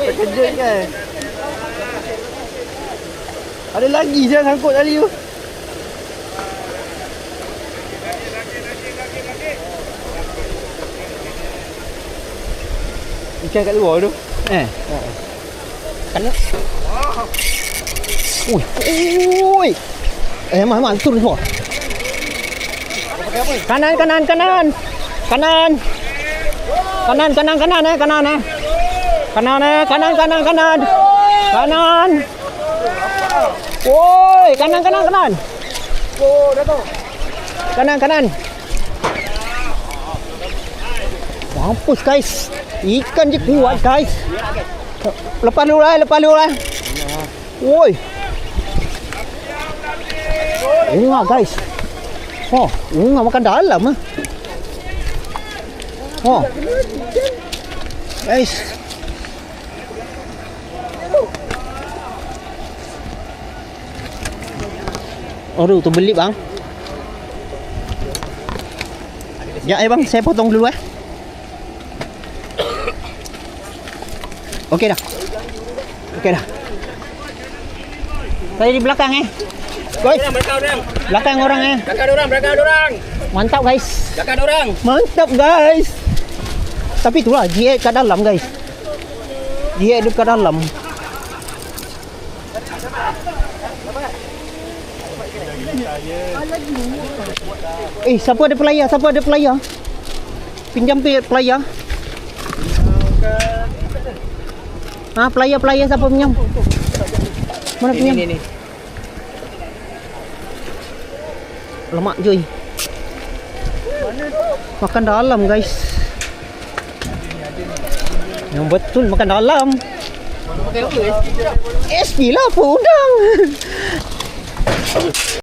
Terkejut kan. Ada lagi je sangkut tadi tu. Ikan kat luar tu. Kena. Ui. Ui. Mak turun semua. Kanan. Kanan Kanan Woi, kanan. Oh, dah tu. Kanan. Mampus guys. Ikan je kuat guys. Lepas dulu lah. Woi. Unga guys. Unga makan dalam ah. Guys. Aduh, tu beli bang. Ya bang, saya potong dulu Okey dah. Saya di belakang guys. Belakang orang Belakang orang. Mantap guys. Belakang orang. Mantap guys. Tapi itulah dia kat dalam guys. Dia dekat dalam. Siapa ada pelayar? Pinjam pelayar. Pelayar siapa pinjam? Mana pinjam? Ni. Lemak Joy. Makan dalam guys. Yang betul makan dalam. SP lah, apa udang.